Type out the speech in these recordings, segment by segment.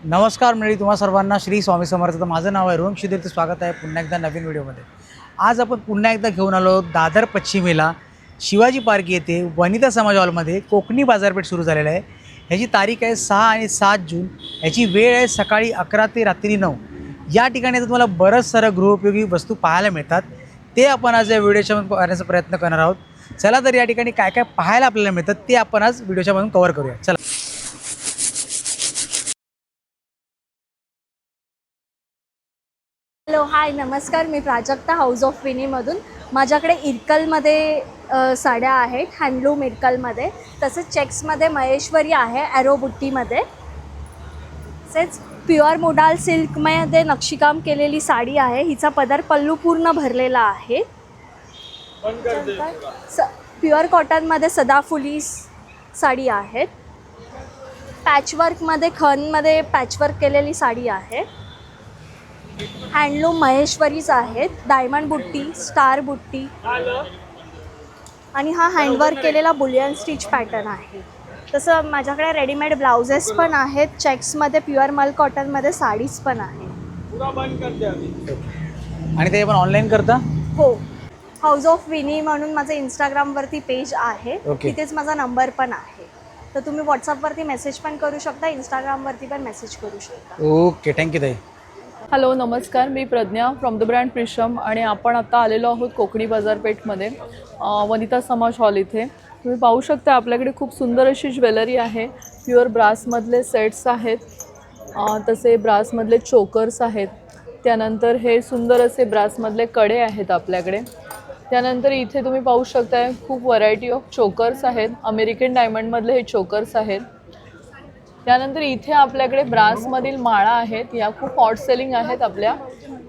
नमस्कार मंडळी, तुम्हा सर्वांना श्री स्वामी समर्थ. माझं नाव आहे रोहन शिदीर. स्वागत आहे पुन्हा एकदा नवीन व्हिडिओमध्ये. आज आपण पुन्हा एकदा घेऊन आलो दादर पश्चिमेला शिवाजी पार्क येथे वनिता समाज हॉलमध्ये कोकणी बाजारपेठ सुरू झालेला आहे. ह्याची तारीख आहे 6 आणि 7 जून. ह्याची वेळ आहे सकाळी 11 ते रात्री 9. या ठिकाणी तुम्हाला बरंच सारं गृहोपयोगी वस्तू पाहायला मिळतात. ते आपण आज या व्हिडिओच्यामधून पाहण्याचा प्रयत्न करणार आहोत. चला तर या ठिकाणी काय काय पाहायला आपल्याला मिळतात ते आपण आज व्हिडिओच्यामधून कव्हर करूया. चला. हॅलो, हाय, नमस्कार. मी प्राजक्ता हाऊस ऑफ विनीमधून. माझ्याकडे इरकलमध्ये साड्या आहेत, हँडलूम इरकलमध्ये. तसेच चेक्समध्ये महेश्वरी आहे, ॲरो बुट्टीमध्ये. तसेच प्युअर मोडाल सिल्कमध्ये नक्षीकाम केलेली साडी आहे. हिचा पदर पल्लू पूर्ण भरलेला आहे. प्युअर कॉटनमध्ये सदाफुली साडी आहेत. पॅचवर्कमध्ये खनमध्ये पॅचवर्क केलेली साडी आहे. हँडलूम महेश्वरीज आहेत, डायमंड बुट्टी, स्टार बुट्टी आणि हा हँडवर्क केलेला बुलियन स्टिच पॅटर्न आहे. तसं माझ्याकडे रेडीमेड ब्लाउजेस पण आहेत. चेक्समध्ये प्युअर मल कॉटनमध्ये साडीज पण आहे. आणि ते आपण ऑनलाईन करता? हो, हाऊस ऑफ विनी म्हणून माझं इंस्टाग्रामवरती पेज आहे. तिथेच माझा नंबर पण आहे. तर तुम्ही व्हॉट्सअपवरती मेसेज पण करू शकता, इंस्टाग्रामवरती पण मेसेज करू शकता. ओके, थँक्यू ताई. हॅलो, नमस्कार. मी प्रज्ञा फ्रॉम द ब्रँड प्रिशम आणि आपण आता आलेलो आहोत कोकणी बाजारपेठमध्ये वनिता समाज हॉल इथे. तुम्ही पाहू शकता आपल्याकडे खूप सुंदर अशी ज्वेलरी आहे. प्युअर ब्रासमधले सेट्स आहेत, तसे ब्रासमधले चोकर्स आहेत. त्यानंतर हे सुंदर असे ब्रासमधले कडे आहेत आपल्याकडे. त्यानंतर इथे तुम्ही पाहू शकता खूप व्हरायटी ऑफ चोकर्स आहेत. अमेरिकन डायमंडमधले हे चोकर्स आहेत. त्यानंतर इथे आपल्याकडे ब्रासमधील माळा आहेत, या खूप हॉट सेलिंग आहेत आपल्या.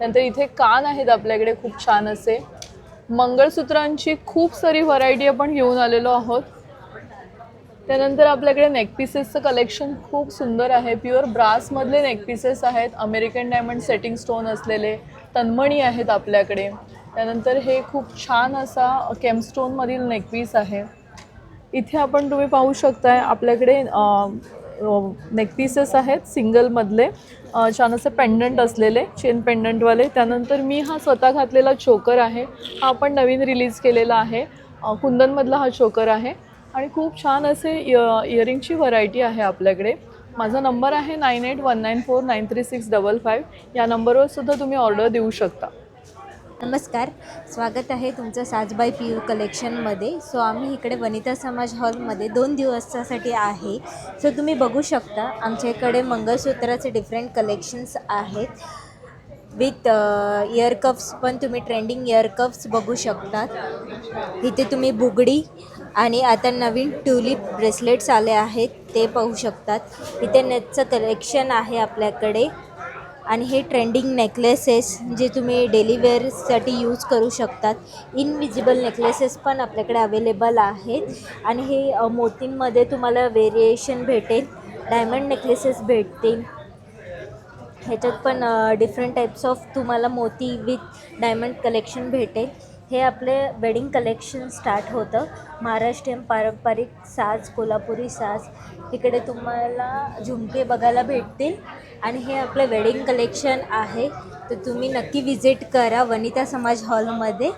नंतर इथे कान आहेत आपल्याकडे खूप छान असे. मंगळसूत्रांची खूप सारी व्हरायटी आपण घेऊन आलेलो आहोत. त्यानंतर आपल्याकडे नेकपीसेसचं कलेक्शन खूप सुंदर आहे. प्युअर ब्रासमधले नेकपीसेस आहेत, अमेरिकन डायमंड सेटिंग स्टोन असलेले तन्मणी आहेत आपल्याकडे. त्यानंतर हे खूप छान असा केमस्टोनमधील नेकपीस आहे. इथे आपण तुम्ही पाहू शकताय आपल्याकडे नेकपीसेस आहेत सिंगलमधले, छान असे पेंडंट असलेले, चेन पेंडंटवाले. त्यानंतर मी हा स्वतः घातलेला चोकर आहे, हा आपण नवीन रिलीज केलेला आहे. कुंदनमधला हा चोकर आहे आणि खूप छान असे इयरिंगची व्हरायटी आहे आपल्याकडे. माझा नंबर आहे 9819493655. या नंबरवर सुद्धा तुम्ही ऑर्डर देऊ शकता. नमस्कार, स्वागत आहे तुमचं साजबाई पी यू कलेक्शनमध्ये. सो आम्ही इकडे वनिता समाज हॉलमध्ये 2 दिवसासाठी आहे. सो तुम्ही बघू शकता आमच्या इकडे मंगळसूत्राचे डिफरंट कलेक्शन्स आहेत. विथ इयर कप्स पण तुम्ही ट्रेंडिंग इयर कप्स बघू शकतात. इथे तुम्ही बुगडी आणि आता नवीन ट्युलिप ब्रेसलेट्स आले आहेत ते पाहू शकतात. इथे नेटचं कलेक्शन आहे आपल्याकडे. आणि हे ट्रेंडिंग नेकलेसेस जे तुम्ही डेली वेअरसाठी यूज करू शकतात. इनविजिबल नेकलेसेस पण आपल्याकडे अवेलेबल आहेत. आणि हे मोतींमध्ये तुम्हाला व्हेरिएशन भेटेल. डायमंड नेकलेसेस भेटतील. ह्याच्यात पण डिफरंट टाईप्स ऑफ तुम्हाला मोती विथ डायमंड कलेक्शन भेटेल. हे आपले वेडिंग कलेक्शन स्टार्ट होतं. महाराष्ट्रीयन पारंपरिक साज, कोल्हापुरी साज, इकडे तुम्हाला झुमके बघायला भेटतील. आणि हे आपलं वेडिंग कलेक्शन आहे. तर तुम्ही नक्की विजिट करा वनिता समाज हॉलमध्ये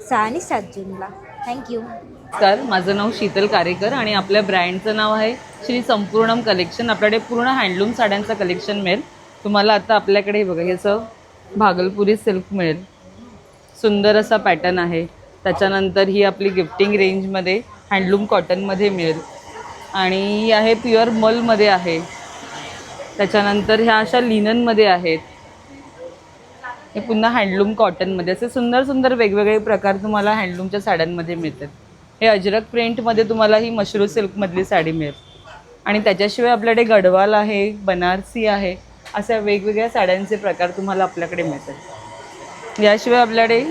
6 आणि 7 जूनला. थँक्यू. नमस्कार, माझं नाव शीतल कारेकर आणि आपल्या ब्रँडचं नाव आहे श्री संपूर्णम कलेक्शन. आपल्याकडे पूर्ण हँडलूम साड्यांचं कलेक्शन मिळेल तुम्हाला. आता आपल्याकडे बघा ह्याचं भागलपुरी सिल्क मिळेल, सुंदर असा पॅटर्न आहे. त्याच्यानंतर ही आपली गिफ्टिंग रेंजमध्ये हँडलूम कॉटनमध्ये मिळेल आणि ही आहे प्युअर मलमध्ये आहे. त्याच्यानंतर ह्या अशा लिननमध्ये आहेत. हे पुन्हा हँडलूम कॉटनमध्ये. असे सुंदर सुंदर वेगवेगळे प्रकार तुम्हाला हँडलूमच्या साड्यांमध्ये मिळतात. हे अजरक प्रिंटमध्ये तुम्हाला ही मशरू सिल्कमधली साडी मिळेल. आणि त्याच्याशिवाय आपल्याकडे गडवाल आहे, बनारसी आहे, अशा वेगवेगळ्या साड्यांचे प्रकार तुम्हाला आपल्याकडे मिळतात. याशिवाय आपल्याकडे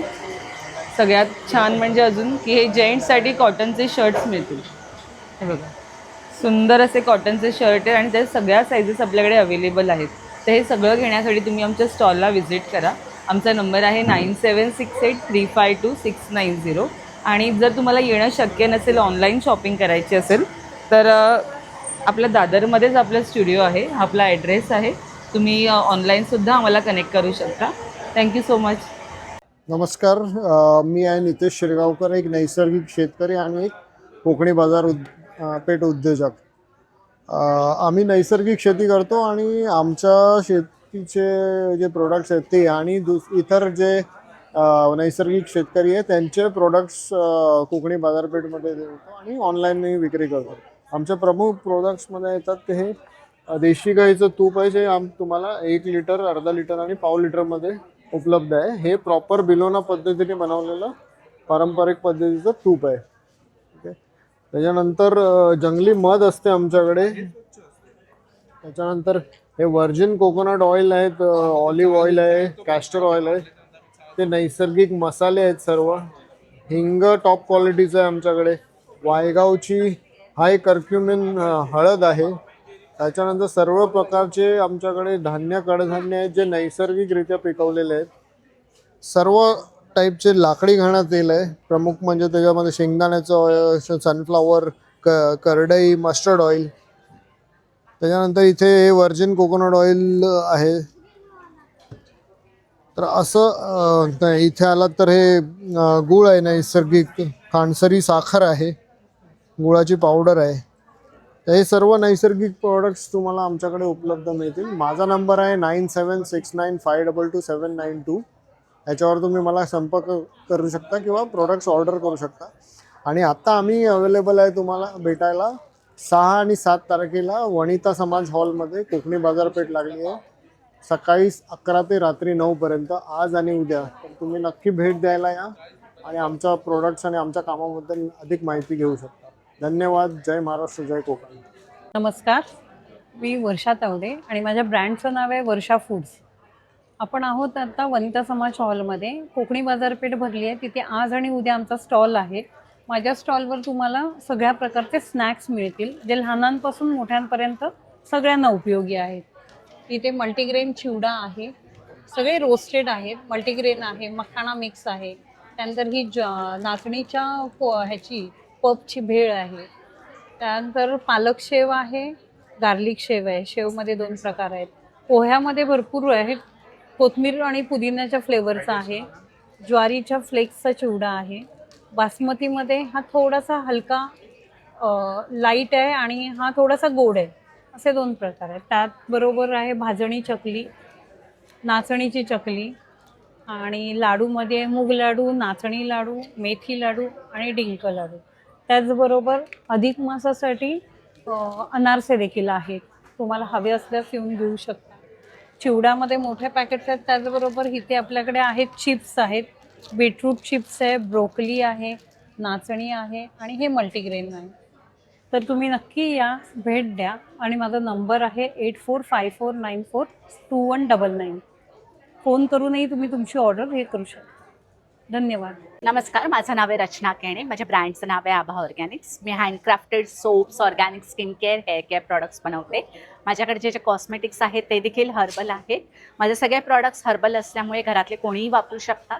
सगळ्यात छान म्हणजे अजून की हे जेंट्ससाठी कॉटनचे शर्ट्स मिळतील. हे बघा, सुंदर असे कॉटनचे शर्ट आहे आणि त्याच्या सगळ्या साईजेस आपल्याकडे अवेलेबल आहेत. तर हे सगळं घेण्यासाठी तुम्ही आमच्या स्टॉलला व्हिजिट करा. आमचा नंबर आहे 9768352690. आणि जर तुम्हाला येणं शक्य नसेल, ऑनलाईन शॉपिंग करायची असेल, तर आपल्या दादरमध्येच आपलं स्टुडिओ आहे, आपला ॲड्रेस आहे. तुम्ही ऑनलाईनसुद्धा आम्हाला कनेक्ट करू शकता. Thank you so much. नमस्कार, मी आहे नितेश शिरगावकर, एक नैसर्गिक शेतकरी आणि एक कोकणी बाजार पेठ उद्योजक. आम्ही नैसर्गिक शेती करतो आणि आमच्या शेतीचे जे प्रोडक्ट्स आहेत ते आणि इतर जे नैसर्गिक शेतकरी आहेत त्यांचे प्रोडक्ट्स कोकणी बाजारपेठमध्ये देतो आणि ऑनलाईनही विक्री करतो. आमच्या प्रमुख प्रोडक्ट्समध्ये येतात ते हे देशी गाईचं तूप आहे, जे तुम्हाला 1 लिटर, अर्धा लिटर आणि पाव लिटरमध्ये उपलब्ध आहे. हे प्रॉपर बिलोना पद्धतीने बनवलेलं पारंपरिक पद्धतीचं तूप आहे. ओके, त्याच्यानंतर जंगली मध असते आमच्याकडे. त्याच्यानंतर हे व्हर्जिन कोकोनट ऑइल आहेत, ऑलिव्ह ऑइल आहे, कॅस्टर ऑइल आहे. ते नैसर्गिक मसाले आहेत सर्व. हिंग टॉप क्वालिटीचं आहे आमच्याकडे. वायगावची हाय कर्क्युमिन हळद आहे. त्याच्यानंतर सर्व प्रकारचे आमच्याकडे धान्य, कडधान्य आहेत जे नैसर्गिकरित्या पिकवलेले आहेत. सर्व टाईपचे लाकडी घाणा तेल आहे. प्रमुख म्हणजे त्याच्यामध्ये शेंगदाण्याचं ऑइल, सनफ्लावर, करडई, मस्टर्ड ऑइल. त्याच्यानंतर इथे व्हर्जिन कोकोनट ऑइल आहे. तर असं इथे आलात तर हे गूळ आहे नैसर्गिक, खांडसरी साखर आहे, गुळाची पावडर आहे. तर हे सर्व नैसर्गिक प्रोडक्ट्स तुम्हाला आमच्याकडे उपलब्ध मिळतील. माझा नंबर आहे 9769522792. याच्यावर तुम्ही मला संपर्क करू शकता किंवा प्रोडक्ट्स ऑर्डर करू शकता. आणि आत्ता आम्ही अवेलेबल आहे तुम्हाला भेटायला 6 आणि 7 तारखेला वनिता समाज हॉलमध्ये. कोकणी बाजारपेठ लागली आहे सकाळी 11 ते रात्री 9 पर्यंत, आज आणि उद्या. तर तुम्ही नक्की भेट द्यायला या आणि आमच्या प्रोडक्ट्स आणि आमच्या कामाबद्दल अधिक माहिती घेऊ शकता. धन्यवाद. जय महाराष्ट्र, जय कोकण. नमस्कार, मी वर्षा तावडे आणि माझ्या ब्रँडचं नाव आहे वर्षा फूड्स. आपण आहोत आता वनिता समाज हॉलमध्ये. कोकणी बाजारपेठ भरली आहे, तिथे आज आणि उद्या आमचा स्टॉल आहे. माझ्या स्टॉलवर तुम्हाला सगळ्या प्रकारचे स्नॅक्स मिळतील, जे लहानांपासून मोठ्यांपर्यंत सगळ्यांना उपयोगी आहेत. इथे मल्टीग्रेन चिवडा आहे, सगळे रोस्टेड आहेत. मल्टीग्रेन आहे, मखाणा मिक्स आहे. त्यानंतर ही नाचणीच्या ह्याची पपची भेळ आहे. त्यानंतर पालक शेव आहे, गार्लिक शेव आहे. शेवमध्ये 2 प्रकार आहेत. पोह्यामध्ये भरपूर आहेत. कोथिंबीर आणि पुदिन्याच्या फ्लेवरचा आहे. ज्वारीच्या फ्लेक्सचा चिवडा आहे. बासमतीमध्ये हा थोडासा हलका लाईट आहे आणि हा थोडासा गोड आहे. असे 2 प्रकार आहेत. त्याचबरोबर आहे भाजणी चकली, नाचणीची चकली आणि लाडूमध्ये मूग लाडू, नाचणी लाडू, मेथी लाडू आणि डिंक लाडू. त्याचबरोबर अधिक मासासाठी अनारसे देखील आहेत. तुम्हाला हवे असल्यास येऊन घेऊ शकता. चिवड्यामध्ये मोठे पॅकेट्स आहेत. त्याचबरोबर इथे आपल्याकडे आहेत चिप्स आहेत, बीटरूट चिप्स आहे, ब्रोकली आहे, नाचणी आहे आणि हे मल्टीग्रेन आहे. तर तुम्ही नक्की या, भेट द्या. आणि माझा नंबर आहे 8454942199. फोन करूनही तुम्ही तुमची ऑर्डर हे करू शकता. धन्यवाद. नमस्कार, माझं नाव आहे रचना केणे. माझ्या ब्रँडचं नाव आहे आभा ऑर्गॅनिक्स. मी handcrafted soaps, organic skin care, hair care products बनवते. माझ्याकडे जे कॉस्मेटिक्स आहेत ते देखील हर्बल आहेत. माझे सगळे प्रॉडक्ट्स हर्बल असल्यामुळे घरातले कोणीही वापरू शकतात.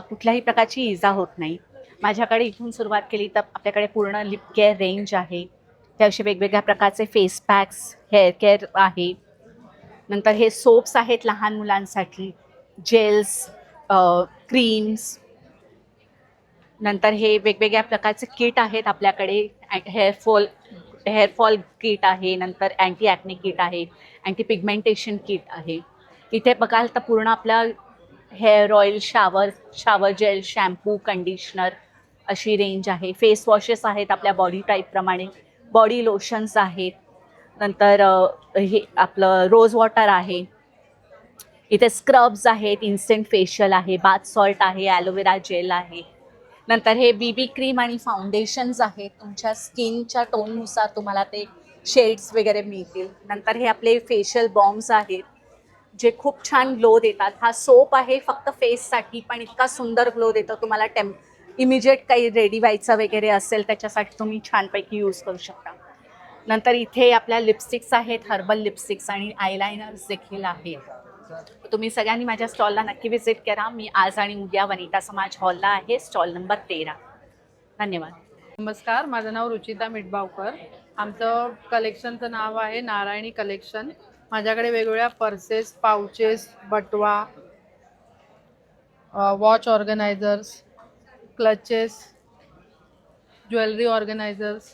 कुठल्याही प्रकारची इजा होत नाही. माझ्याकडे इथून सुरुवात केली तर आपल्याकडे पूर्ण लिप केअर रेंज आहे. त्याविषयी वेगवेगळ्या प्रकारचे फेस पॅक्स, हेअर केअर आहे. नंतर हे सोप्स आहेत लहान मुलांसाठी, जेल्स, क्रीम्स. नंतर हे वेगवेगळ्या प्रकारचे किट आहेत आपल्याकडे. हेअरफॉल किट आहे, नंतर अँटी ॲक्ने किट आहे, अँटी पिगमेंटेशन किट आहे. इथे बघाल तर पूर्ण आपला hair oil, shower gel, shampoo, conditioner अशी रेंज आहे. फेस वॉशेस आहेत आपल्या बॉडी टाईपप्रमाणे, बॉडी लोशन्स आहेत. नंतर हे आपलं रोज वॉटर आहे. इथे स्क्रब्स आहेत, इन्स्टंट फेशियल आहे, बाथ सॉल्ट आहे, ॲलोवेरा जेल आहे. नंतर हे बीबी क्रीम आणि फाउंडेशन्स आहेत. तुमच्या स्किनच्या टोननुसार तुम्हाला ते शेड्स वगैरे मिळतील. नंतर हे आपले फेशियल बॉम्ब्स आहेत जे खूप छान ग्लो देतात. हा सोप आहे फक्त फेससाठी, पण इतका सुंदर ग्लो देतो तुम्हाला. इमिजिएट काही रेडी व्हायचं वगैरे असेल त्याच्यासाठी तुम्ही छानपैकी यूज करू शकता. नंतर इथे आपल्या लिपस्टिक्स आहेत, हर्बल लिपस्टिक्स आणि आयलायनर्स देखील आहेत. तुम्ही सगळ्यांनी माझ्या स्टॉलला नक्की व्हिजिट करा. मी आज आणि उद्या वनिता समाज हॉलला आहे, स्टॉल नंबर 13. धन्यवाद. नमस्कार, माझं नाव रुचिता मिटबावकर. आमचं कलेक्शनचं नाव आहे नारायणी कलेक्शन. माझ्याकडे वेगवेगळ्या पर्सेस, पाउचेस, बटवा, watch organisers, clutches, jewellery organisers,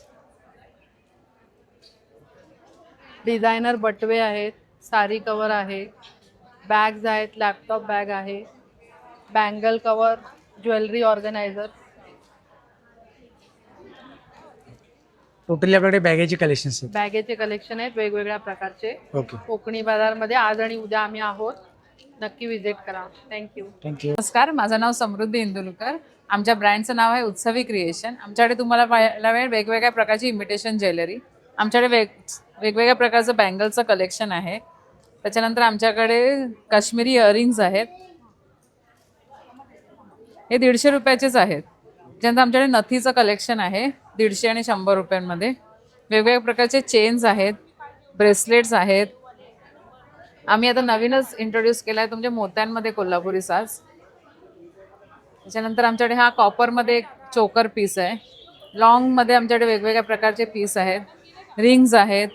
designer बटवे आहेत, साडी कवर आहे, बॅग्स आहेत, लॅपटॉप बॅग आहे, bangle cover, jewellery organiser. Totally आपल्याकडे बॅगेची कलेक्शन्स आहेत. बॅगेचे कलेक्शन आहेत वेगवेगळ्या प्रकारचे. ओके, कोकणी बाजारमध्ये आज आणि उद्या आम्ही आहोत. नक्की विजिट करा. थँक्यू. थँक्यू. नमस्कार, माझं नाव समृद्धी इंदुलकर. आमच्या ब्रँडचं नाव आहे उत्सवी क्रिएशन. आमच्याकडे तुम्हाला पाहायला मिळेल वेगवेगळ्या प्रकारची इमिटेशन ज्वेलरी. आमच्याकडे वेगवेगळ्या प्रकारचं बँगलचं कलेक्शन आहे. त्याच्यानंतर आमच्याकडे काश्मीरी इयरिंग्स आहेत, हे 150 रुपयाचेच आहेत. त्यानंतर आमच्याकडे नथीचं कलेक्शन आहे 150 आणि 100 रुपयांमध्ये. वेगवेगळ्या प्रकारचे चेन्स आहेत, ब्रेसलेट्स आहेत. आम्ही आता नवीनच इंट्रोड्यूस केला आहे तुमच्या मोत्यांमध्ये कोल्हापुरी साज. त्याच्यानंतर आमच्याकडे हा कॉपरमध्ये एक चोकर पीस आहे. लॉंगमध्ये आमच्याकडे वेगवेगळ्या प्रकारचे पीस आहेत, रिंग्स आहेत.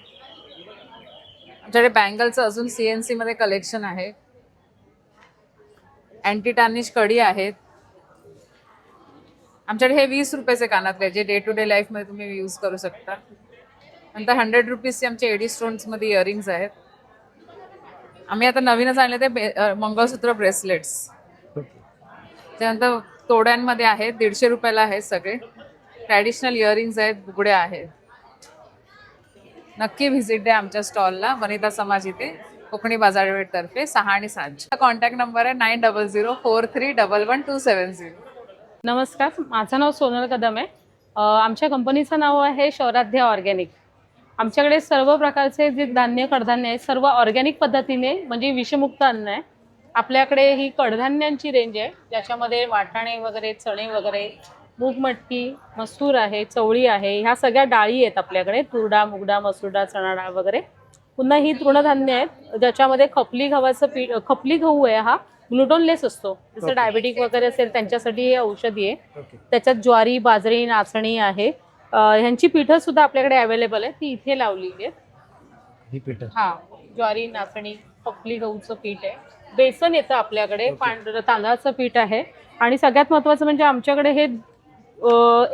आमच्याकडे बँगलचं अजून CNC मध्ये कलेक्शन आहे. अँटी टार्निश कडी आहेत. आमच्याकडे हे 20 रुपयाचे कानातले जे डे टू डे लाईफमध्ये तुम्ही यूज करू शकता. नंतर 100 रुपीजचे आमचे एडी स्टोन्समध्ये इयरिंग्स आहेत. आम्ही आता नवीनच आणले ते मंगळसूत्र ब्रेसलेट्स. त्यानंतर तोड्यांमध्ये आहेत, 150 रुपयाला आहेत सगळे. ट्रॅडिशनल इयरिंग्स आहेत, बुगड्या आहेत. नक्की व्हिजिट द्या आमच्या स्टॉलला, वनिता समाज इथे, कोकणी बाजारपेठतर्फे 6 आणि 7. कॉन्टॅक्ट नंबर आहे 9004311270. नमस्कार, माझं नाव सोनल कदम आहे. आमच्या कंपनीचं नाव आहे शौराध्य ऑर्गॅनिक. आमच्याकडे सर्व प्रकारचे जे धान्य कडधान्य आहे सर्व ऑर्गॅनिक पद्धतीने म्हणजे विषमुक्त अन्न आहे. आपल्याकडे ही कडधान्यांची रेंज आहे ज्याच्यामध्ये वाटाणे वगैरे, चणे वगैरे, मूग मटकी, मसूर आहे, चवळी आहे, ह्या सगळ्या डाळी आहेत आपल्याकडे. तुरडा, मुगडा, मसूर डाळ, चणा डाळ वगैरे. पुन्हा ही तृणधान्य आहेत ज्याच्यामध्ये खपली गव्हाचं पीठ, खपली गहू आहे हा ग्लुटोनलेस असतो. जसं डायबिटिक वगैरे असेल त्यांच्यासाठी हे औषधी आहे. त्याच्यात ज्वारी, बाजरी, नाचणी आहे. ह्यांची पिठं सुद्धा आपल्याकडे अवेलेबल आहे, ती इथे लावलेली आहेत. ही पिठं हा, ज्वारी, नाचणी, खपली गहूचं पीठ आहे. बेसन येतं आपल्याकडे, पांढरं तांदळाचं पीठ आहे. आणि सगळ्यात महत्त्वाचं म्हणजे आमच्याकडे हे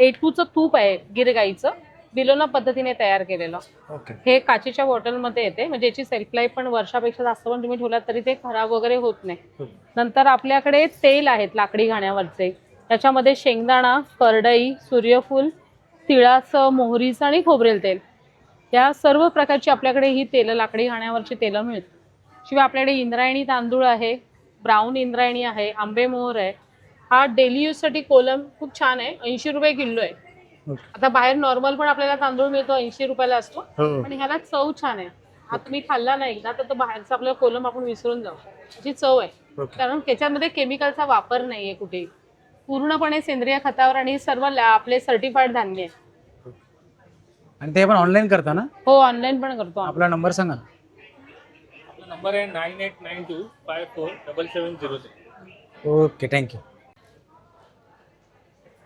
A2चं तूप आहे गिरगाईचं, बिलोना पद्धतीने तयार केलेलं. ओके. हे काचेच्या बॉटलमध्ये येते, म्हणजे याची सेल्फ लाईफ पण वर्षापेक्षा जास्त पण तुम्ही ठेवलात तरी ते खराब वगैरे होत नाही. नंतर आपल्याकडे तेल आहेत लाकडी घाण्यावरचे. त्याच्यामध्ये शेंगदाणा, करडई, सूर्यफूल, तिळाचं, मोहरीचं आणि खोबरेल तेल, या सर्व प्रकारची आपल्याकडे ही तेलं, लाकडी घाण्यावरची तेलं मिळतात. शिवाय आपल्याकडे इंद्रायणी तांदूळ आहे, ब्राऊन इंद्रायणी आहे, आंबेमोहर आहे. हा डेली यूजसाठी कोलम खूप छान आहे, 80 रुपये किलो आहे. आता बाहेर नॉर्मल पण आपल्याला तांदूळ मिळतो, 80 रुपयाला असतो, पण ह्याला चव छान आहे. हा तुम्ही खाल्ला ना एकदा तर तो बाहेरचा आपला कोलम आपण विसरून जाऊ, त्याची चव आहे. कारण त्याच्यामध्ये केमिकलचा वापर नाहीये कुठेही, पूर्णपणे सेंद्रिय खतावर आणि सर्व आपले सर्टिफाईड धान्य आहे. आणि ते पण ऑनलाईन करता ना? हो, ऑनलाईन पण करतो. आपला नंबर सांगा. नंबर आहे 9892547706. Okay, thank you.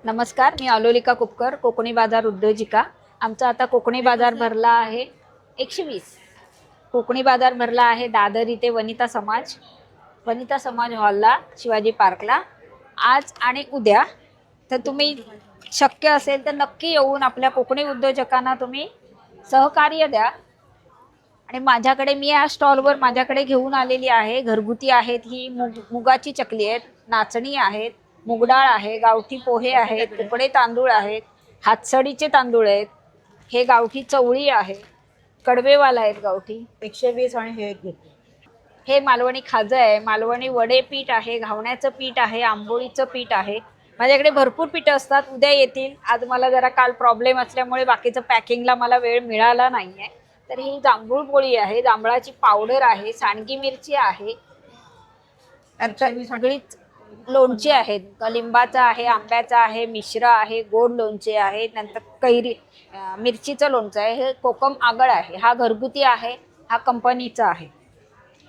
नमस्कार, मी अलोलिका कुपकर, कोकणी बाजार उद्योजिका. आमचा आता कोकणी बाजार भरला आहे 120. कोकणी बाजार भरला आहे दादर इथे वनिता समाज हॉलला, शिवाजी पार्कला, आज आणि उद्या. तर तुम्ही शक्य असेल तर नक्की येऊन आपल्या कोकणी उद्योजकांना तुम्ही सहकार्य द्या. आणि माझ्याकडे मी या स्टॉलवर माझ्याकडे घेऊन आलेली आहे, घरगुती आहेत. ही मुगाची चकली आहेत, नाचणी आहेत, मुगडाळ आहे, गावठी पोहे आहेत, तुकडे तांदूळ आहेत, हातसडीचे तांदूळ आहेत, हे गावठी चवळी आहे, कडवेवाला आहेत गावठी 120. आणि हे मालवणी खाजं आहे, मालवणी वडे पीठ आहे, घावण्याचं पीठ आहे, आंबोळीचं पीठ आहे. माझ्याकडे भरपूर पीठं असतात, उद्या येतील. आज मला जरा काल प्रॉब्लेम असल्यामुळे बाकीचं पॅकिंगला मला वेळ मिळाला नाही आहे. तर ही जांभूळ पोळी आहे, जांभळाची पावडर आहे, सांडगी मिरची आहे, नंतर सगळीच लोणचे आहेत, लिंबाचं आहे, आंब्याचं आहे, मिश्र आहे, गोड लोणचे आहे, नंतर कैरी मिरचीचं लोणचं आहे, हे कोकम आगळ आहे. हा घरगुती आहे, हा कंपनीचा आहे,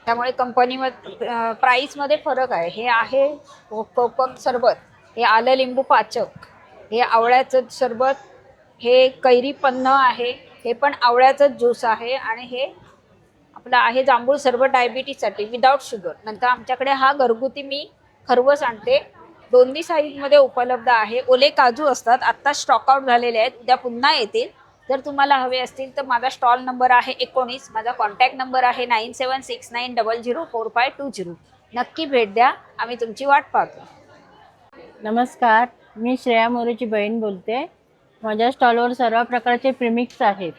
त्यामुळे कंपनीमध्ये प्राईसमध्ये फरक आहे. हे आहे कोकम सरबत, हे आलं लिंबू पाचक, हे आवळ्याचं सरबत, हे कैरी पन्ह आहे, हे पण आवळ्याचंच ज्यूस आहे आणि हे आपलं आहे जांभूळ सरबत डायबिटीजसाठी विदाउट शुगर. नंतर आमच्याकडे हा घरगुती मी खरवस आणते, दोन्ही साईजमध्ये उपलब्ध आहे. ओले काजू असतात, आत्ता स्टॉक आउट झालेले आहेत, उद्या पुन्हा येतील. जर तुम्हाला हवे असतील तर माझा स्टॉल नंबर आहे 19, माझा कॉन्टॅक्ट नंबर आहे 9769004520. नक्की भेट द्या, आम्ही तुमची वाट पाहतो. नमस्कार, मी श्रेया मोरेची बहीण बोलते. माझ्या स्टॉलवर सर्व प्रकारचे प्रीमिक्स आहेत.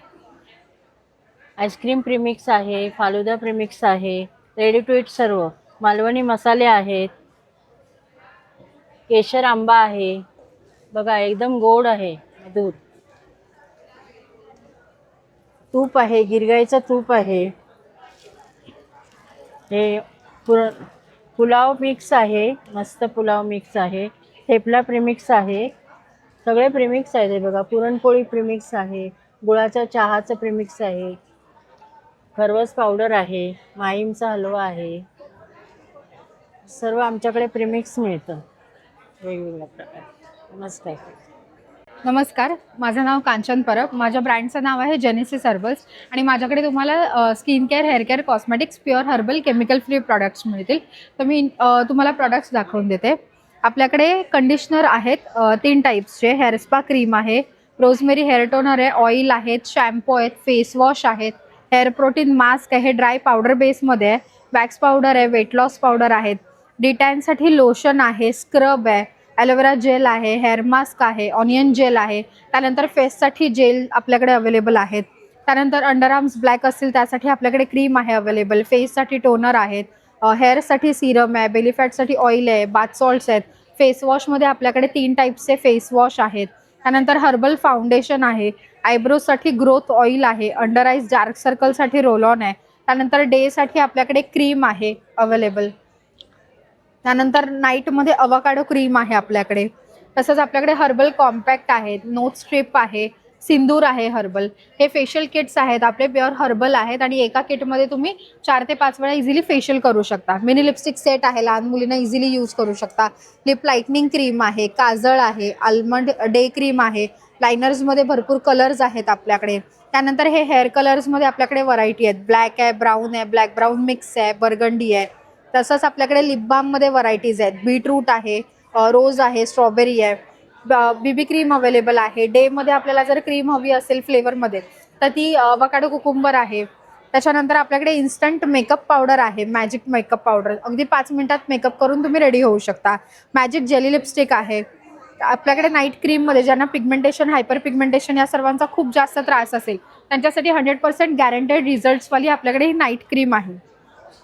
आईस्क्रीम प्रीमिक्स आहे, फालुदा प्रीमिक्स आहे, रेडी टू ईट सर्व. मालवणी मसाले आहेत, केशर आंबा आहे, बघा एकदम गोड आहे दूध. तूप आहे, गिरगाईचं तूप आहे. हे पुलाव मिक्स आहे, मस्त पुलाव मिक्स आहे. थेपला प्रीमिक्स आहे, सगळे प्रीमिक्स आहेत. हे बघा पुरणपोळी प्रीमिक्स आहे, गुळाच्या चहाचं प्रीमिक्स आहे, खरवस पावडर आहे, माहीमचा हलवा आहे. सर्व आमच्याकडे प्रीमिक्स मिळतं वेगवेगळ्या प्रकार. नमस्कार. नमस्कार, माझं नाव कांचन परब. माझ्या ब्रँडचं नाव आहे जेनेसिस हर्बल्स आणि माझ्याकडे तुम्हाला skin care, hair care, cosmetics, pure herbal, chemical free products मिळतील. तर मी तुम्हाला प्रॉडक्ट्स दाखवून देते. आपल्याकडे कंडिशनर आहेत 3 टाईप्सचे. हेअर स्पा क्रीम आहे, रोजमेरी हेअर टोनर आहे, ऑइल आहेत, शॅम्पू आहेत, फेस वॉश आहेत, हेअर प्रोटीन मास्क आहे, ड्राय पावडर बेसमध्ये आहे, वॅक्स पावडर आहे, वेट लॉस पावडर आहेत, डिटॅनसाठी लोशन आहे, स्क्रब आहे, ॲलोवेरा जेल आहे, हेअर मास्क आहे, ऑनियन जेल आहे. त्यानंतर फेससाठी जेल आपल्याकडे अवेलेबल आहेत. त्यानंतर अंडरआर्म्स ब्लॅक असतील त्यासाठी आपल्याकडे क्रीम आहे अवेलेबल. फेससाठी टोनर आहेत, हेअरसाठी सिरम आहे, बेली फॅटसाठी ऑइल आहे, बाथ सॉल्ट्स आहेत. फेस वॉशमध्ये आपल्याकडे 3 टाईप्सचे फेस वॉश आहेत. त्यानंतर हर्बल फाउंडेशन आहे, आयब्रोजसाठी ग्रोथ ऑइल आहे, अंडर आईज डार्क सर्कलसाठी रोल ऑन आहे. त्यानंतर डेसाठी आपल्याकडे क्रीम आहे अवेलेबल. त्यानंतर नाईटमध्ये अवाकाडो क्रीम आहे आपल्याकडे. तसंच आपल्याकडे हर्बल कॉम्पॅक्ट आहेत, नोट स्ट्रिप आहे, सिंदूर आहे हर्बल. हे फेशियल किट्स आहेत आपले, प्युअर हर्बल आहेत आणि एका किटमध्ये तुम्ही 4 ते 5 वेळा इझिली फेशियल करू शकता. मिनी लिपस्टिक सेट आहे, लहान मुलींना इझिली यूज करू शकता. लिप लाईटनिंग क्रीम आहे, काजळ आहे, आल्मंड डे क्रीम आहे. लायनर्समध्ये भरपूर कलर्स आहेत आपल्याकडे. त्यानंतर हे हेअर कलर्समध्ये आपल्याकडे व्हरायटी आहेत. ब्लॅक आहे, ब्राऊन आहे, ब्लॅक ब्राऊन मिक्स आहे, बर्गंडी आहे. तसंच आपल्याकडे लिप बाममध्ये व्हरायटीज आहेत. बीटरूट आहे, रोज आहे, स्ट्रॉबेरी आहे, बीबी क्रीम अवेलेबल आहे. डेमध्ये आपल्याला जर क्रीम हवी असेल फ्लेवरमध्ये तर ती अवाकाडो कुकुंबर आहे. त्याच्यानंतर आपल्याकडे इन्स्टंट मेकअप पावडर आहे, मॅजिक मेकअप पावडर. अगदी 5 मिनिटात मेकअप करून तुम्ही रेडी होऊ शकता. मॅजिक जेली लिपस्टिक आहे आपल्याकडे. नाईट क्रीममध्ये ज्यांना पिगमेंटेशन, हायपर पिगमेंटेशन या सर्वांचा खूप जास्त त्रास असेल त्यांच्यासाठी 100% गॅरंटेड रिझल्ट्सवाली आपल्याकडे ही नाईट क्रीम आहे.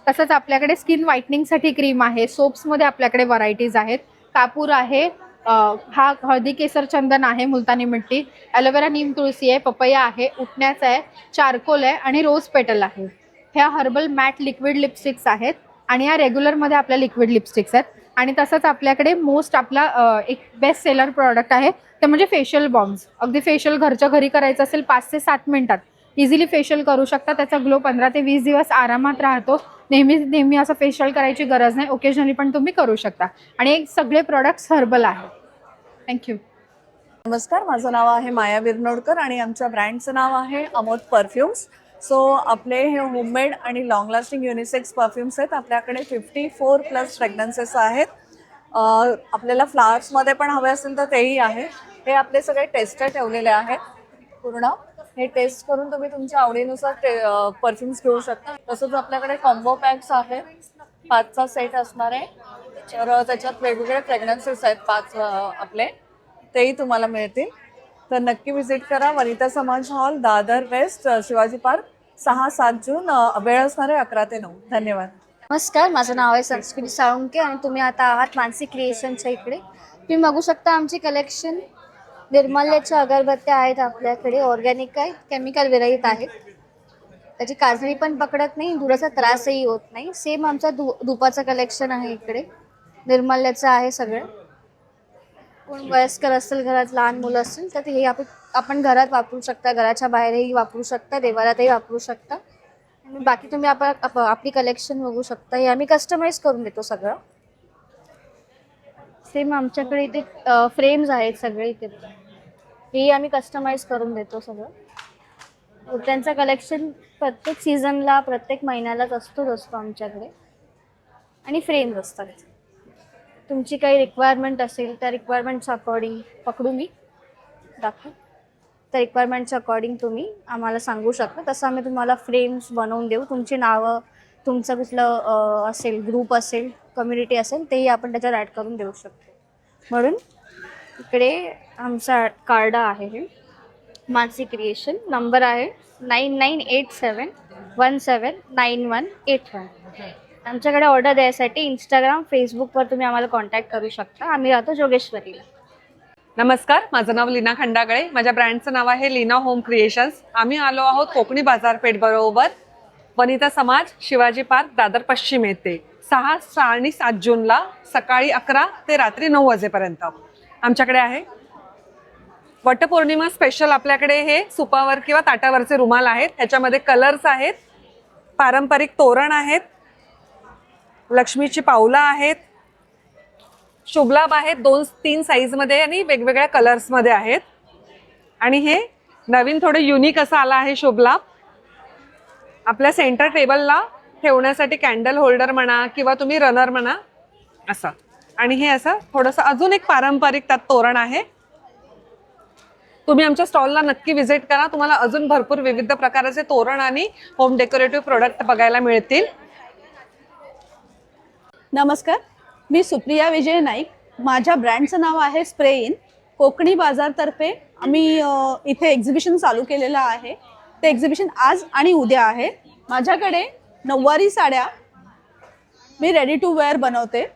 तसंच आपल्याकडे स्किन व्हाईटनिंगसाठी क्रीम आहे. सोप्समध्ये आपल्याकडे व्हरायटीज आहेत. कापूर आहे, हा हळदी केसर चंदन आहे, मुलतानी मिट्टी, ॲलोवेरा नीम तुळसी आहे, पपया आहे, उठण्याचा आहे, चारकोल आहे आणि रोज पेटल आहे. ह्या हर्बल मॅट लिक्विड लिपस्टिक्स आहेत आणि या रेग्युलरमध्ये आपल्या लिक्विड लिपस्टिक्स आहेत. आणि तसंच आपल्याकडे मोस्ट आपला एक बेस्ट सेलर प्रॉडक्ट आहे ते म्हणजे फेशियल बॉम्ब्स. अगदी फेशियल घरच्या घरी करायचं असेल 5 ते 7 मिनिटात इझिली फेशियल करू शकता. त्याचा ग्लो 15 ते 20 दिवस आरामात राहतो. नेहमी असं फेशियल करायची गरज नाही, ओकेजनली पण तुम्ही करू शकता. आणि सगळे प्रॉडक्ट्स हर्बल आहेत. थँक्यू. नमस्कार, माझं नाव आहे माया विरनोडकर आणि आमच्या ब्रँडचं नाव आहे अमोद परफ्युम्स. सो आपले हे होममेड आणि लॉंग लास्टिंग युनिसेक्स परफ्युम्स आहेत. आपल्याकडे 54+ फ्रेग्रन्सेस आहेत. आपल्याला फ्लावर्समध्ये पण हवे असेल तर तेही आहे. हे आपले सगळे टेस्टर ठेवलेले आहेत पूर्ण. हे टेस्ट करून तुम्ही तुमच्या आवडीनुसार परफ्युम्स घेऊ शकता. तसंच आपल्याकडे कॉम्बो पॅक्स आहेत, 5चा सेट असणार आहे. तर त्याच्यात वेगवेगळे फ्रेग्रन्सेस आहेत 5 आपले, तेही तुम्हाला मिळतील. तर नक्की व्हिजिट करा. Vanita Samaj hall, Dadar west, Shivaji park, 6-7 June. वेळ असणार आहे 11 ते 9. धन्यवाद. नमस्कार, माझं नाव आहे संस्कृती साळुंके आणि तुम्ही आता आहात मानसी क्रिएशनच्या इकडे. तुम्ही बघू शकता आमची कलेक्शन. निर्माल्याच्या अगरबत्त्या आहेत आपल्याकडे, ऑर्गॅनिक आहेत, केमिकल विरहित आहेत. त्याची काजळी पण पकडत नाही, धुराचा त्रासही होत नाही. सेम आमचा धुपाचं कलेक्शन आहे इकडे, निर्माल्याचं आहे सगळं. कोण वयस्कर असेल, घरात लहान मुलं असतील तर हे आपण घरात वापरू शकता, घराच्या बाहेरही वापरू शकता, देवारातही वापरू शकता. आणि बाकी तुम्ही आपली कलेक्शन बघू शकता. हे आम्ही कस्टमाइज करून देतो सगळं. सेम आमच्याकडे इथे फ्रेम्स आहेत सगळे, इथे हे आम्ही कस्टमाइज करून देतो सगळं. कुर्त्यांचं कलेक्शन प्रत्येक सीझनला प्रत्येक महिन्यालाच असतो आमच्याकडे. आणि फ्रेम्स असतात. तुमची काही रिक्वायरमेंट असेल त्या रिक्वायरमेंट्स अकॉर्डिंग पकडू मी दाखव. त्या रिक्वायरमेंट्स अकॉर्डिंग तुम्ही आम्हाला सांगू शकता, तसं आम्ही तुम्हाला फ्रेम्स बनवून देऊ. तुमची नावं, तुमचं कुठलं असेल ग्रुप असेल, कम्युनिटी असेल, तेही आपण त्याच्यात ॲड करून देऊ शकतो. म्हणून इकडे आमचा कार्ड आहे हे मानसी क्रिएशन. नंबर आहे 9987179181. आमच्याकडे ऑर्डर द्यायसाठी इंस्टाग्राम, फेसबुकवर तुम्ही आम्हाला कॉन्टॅक्ट करू शकता. आम्ही राहतो जोगेश्वरीला. नमस्कार, माझं नाव लीना खंडागळे. माझ्या ब्रँडचं नाव आहे लीना होम क्रिएशन्स. आम्ही आलो आहोत कोकणी बाजारपेठ बरोबर वनिता समाज, शिवाजी पार्क, दादर पश्चिम येथे 6 आणि 7 जूनला सकाळी 11 ते रात्री 9 वाजेपर्यंत आमच्याकडे आहे. वटपौर्णिमा स्पेशल आपल्याकडे हे सुपावर किंवा ताटावरचे रुमाल आहेत. ह्याच्यामध्ये कलर्स आहेत, पारंपरिक तोरण आहेत, लक्ष्मीची पावलं आहेत, शुभलाभ आहेत 2-3 साईजमध्ये आणि वेगवेगळ्या कलर्समध्ये आहेत. आणि हे नवीन थोडे युनिक असं आलं आहे शुभलाभ. आपल्या सेंटर टेबलला ठेवण्यासाठी कॅन्डल होल्डर म्हणा किंवा तुम्ही रनर म्हणा असं. आणि हे असं थोडंसं अजून एक पारंपरिक त्यात तोरण आहे. तुम्ही आमच्या स्टॉलला नक्की व्हिजिट करा. तुम्हाला अजून भरपूर विविध प्रकारचे तोरण आणि होम डेकोरेटिव्ह प्रोडक्ट बघायला मिळतील. नमस्कार, मी सुप्रिया विजय नाईक. माझ्या ब्रँडचं नाव आहे स्प्रे इन. कोकणी बाजारतर्फे आम्ही इथे एक्झिबिशन चालू केलेलं आहे. ते एक्झिबिशन आज आणि उद्या आहे. माझ्याकडे नऊवारी साड्या मी रेडी टू वेअर बनवते,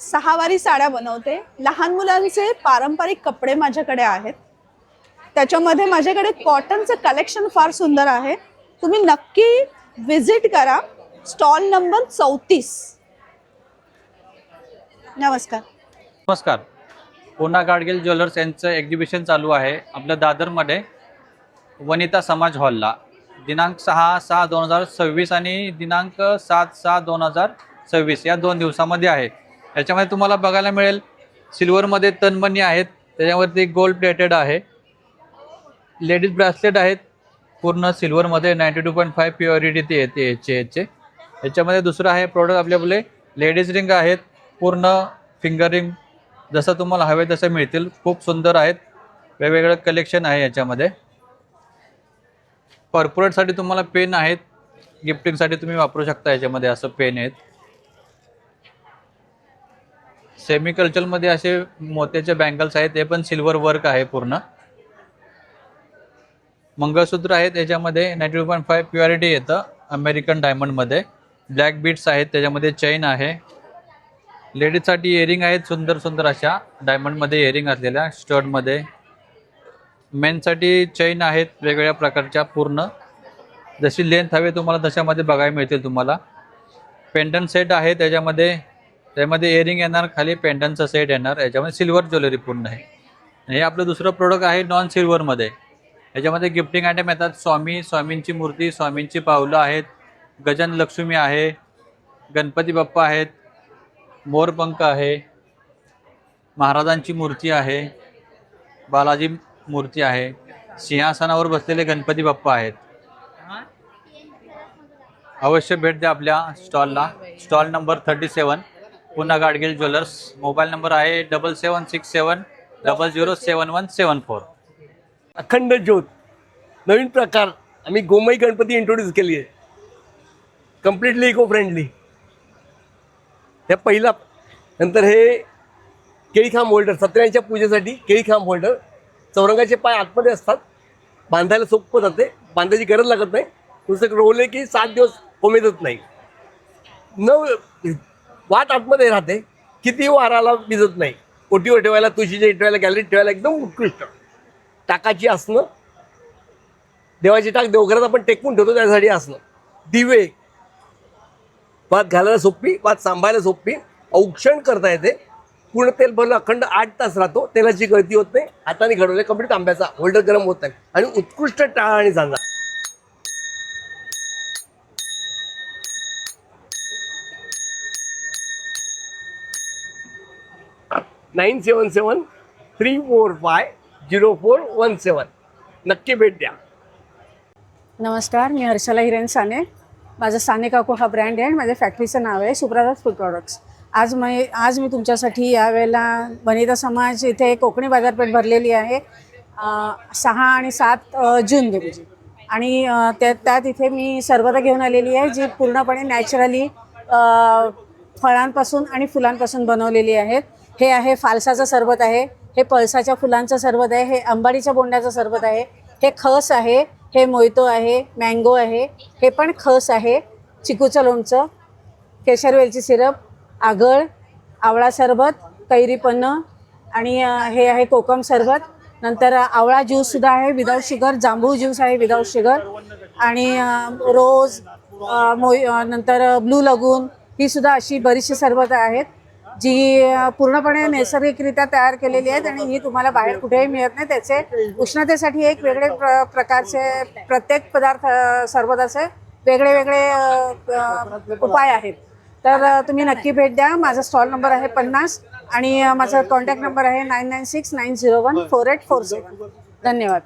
6 वारी साड्या बनवते. लहान मुलांचे पारंपरिक कपडे माझ्याकडे आहेत. त्याच्यामध्ये माझ्याकडे कॉटनचं कलेक्शन फार सुंदर आहे. तुम्ही नक्की विजिट करा. Stall number 34. नमस्कार. नमस्कार, पुन्हा गाडगिल ज्वेलर्स यांचं एक्झिबिशन चालू आहे आपल्या दादरमध्ये वनिता समाज हॉलला. दिनांक 6/6/2026 आणि दिनांक 7/6/2026 या 2 दिवसामध्ये आहे. याच्यामध्ये तुम्हाला बघायला मिळेल सिल्वरमध्ये तनमणी आहेत, त्याच्यावरती गोल्ड प्लेटेड आहे. लेडीज ब्रेसलेट आहेत पूर्ण सिल्वरमध्ये 92.5 प्युरिटी ते येते याचे. याच्यामध्ये दुसरं आहे प्रोडक्ट आपल्याकडे लेडीज रिंग आहेत, पूर्ण फिंगर रिंग जसं तुम्हाला हवे तसं मिळतील. खूप सुंदर आहेत, वेगवेगळं कलेक्शन आहे याच्यामध्ये. कॉर्पोरेटसाठी तुम्हाला पेन आहेत, गिफ्टिंगसाठी तुम्ही वापरू शकता. याच्यामध्ये असं पेन आहेत. सेमी कल्चरमध्ये असे मोत्याचे बँगल्स आहेत, ते पण सिल्वर वर्क आहे पूर्ण. मंगळसूत्र आहेत, याच्यामध्ये 92.5 प्युरिटी येतं अमेरिकन डायमंडमध्ये. ब्लॅक बीट्स आहेत, त्याच्यामध्ये चेन आहे. लेडीजसाठी इयरिंग आहेत सुंदर सुंदर अशा डायमंडमध्ये इयरिंग असलेल्या स्टडमध्ये. मेनसाठी चेन आहेत वेगवेगळ्या प्रकारच्या, पूर्ण जशी लेंथ हवे तुम्हाला तशामध्ये बघायला मिळतील तुम्हाला. पेंडन सेट आहे त्याच्यामध्ये इयरिंग येणार, खाली पेंडनचा सेट येणार. याच्यामध्ये सिल्वर ज्वेलरी पूर्ण आहे. हे आपलं दुसरं प्रोडक्ट आहे नॉन सिल्वरमध्ये. याच्यामध्ये गिफ्टिंग आयटम येतात. स्वामींची मूर्ती, स्वामींची पावलं आहेत, गजानन लक्ष्मी आहे, गणपती बाप्पा आहेत, मोरपंख आहे, महाराजांची मूर्ती आहे, बालाजी मूर्ती आहे, सिंहासनावर बसलेले गणपती बाप्पा आहेत. अवश्य भेट द्या आपल्या स्टॉलला. स्टॉल नंबर 37, पुन्हा गाडगिल ज्वेलर्स. मोबाईल नंबर आहे 7767007174. अखंड ज्योत नवीन प्रकार आम्ही गोमई गणपती इंट्रोड्यूस केली आहे, कम्प्लिटली इको फ्रेंडली. हे पहिला. नंतर हे केळीखांब होल्डर, सत्याच्या पूजेसाठी केळीखांब होल्डर. चौरंगाचे पाय आतमध्ये असतात, बांधायला सोपं जाते, बांधायची गरज लागत नाही. नुसतं रोवले की 7 दिवस कोमेजत नाही. वाट आतमध्ये राहते, किती वाराला भिजत नाही. ओटीवर ठेवायला, तुळशीच्या ठेवायला, गॅलरीत ठेवायला एकदम उत्कृष्ट. टाकाची आसनं, देवाची टाक देवघरात आपण टेकून ठेवतो त्यासाठी आसनं. दिवे, वात घालायला सोपी, वात सांभाळायला सोपी, औक्षण करता येते. पूर्ण तेल भरलं अखंड 8 तास राहतो, तेलाची गळती होत नाही. हाताने घडवले कंप्लीट तांब्याचा होल्डर गरम होत नाही. आणि उत्कृष्ट टाळा आणि सांजा. 9773450417. नक्की भेट द्या. नमस्कार, मी हर्षला हिरेन साने. माझं साने काकू हा ब्रँड आहे आणि माझ्या फॅक्टरीचं नाव आहे सुप्रदास फूड प्रॉडक्ट्स. आज मी तुमच्यासाठी यावेळेला वनिता समाज इथे कोकणी बाजारपेठ भरलेली आहे 6 आणि 7 जून रोजी. आणि त्यात इथे मी सरबतं घेऊन आलेली आहे जी पूर्णपणे नॅचरली फळांपासून आणि फुलांपासून बनवलेली आहेत. हे आहे फालसाचं सरबत आहे, हे पळसाच्या फुलांचं सरबत आहे, हे अंबाडीच्या बोंड्याचं सरबत आहे, हे खस आहे, हे मोहितो आहे, मँगो आहे, हे पण खस आहे, चिकूचं लोणचं, केशर वेलची सिरप, आगळ, आवळा सरबत, कैरी पन्नं आणि हे आहे कोकम सरबत. नंतर आवळा ज्यूससुद्धा आहे विदाऊट शुगर, जांभूळ ज्यूस आहे विदाऊट शुगर आणि रोज नंतर ब्लू लगून ही सुद्धा अशी बरीचशी सरबतं आहेत जी पूर्णपणे नैसर्गिकरित्या तयार केलेली आहेत आणि ही तुम्हाला बाहेर कुठेही मिळत नाही. त्याचे उष्णतेसाठी एक वेगळे प्रकारचे प्रत्येक पदार्थ सरबताचे वेगळे वेगळे उपाय आहेत. तर तुम्ही नक्की भेट द्या. माझा स्टॉल नंबर आहे 50 आणि माझा कॉन्टॅक्ट नंबर आहे 9969014847. धन्यवाद.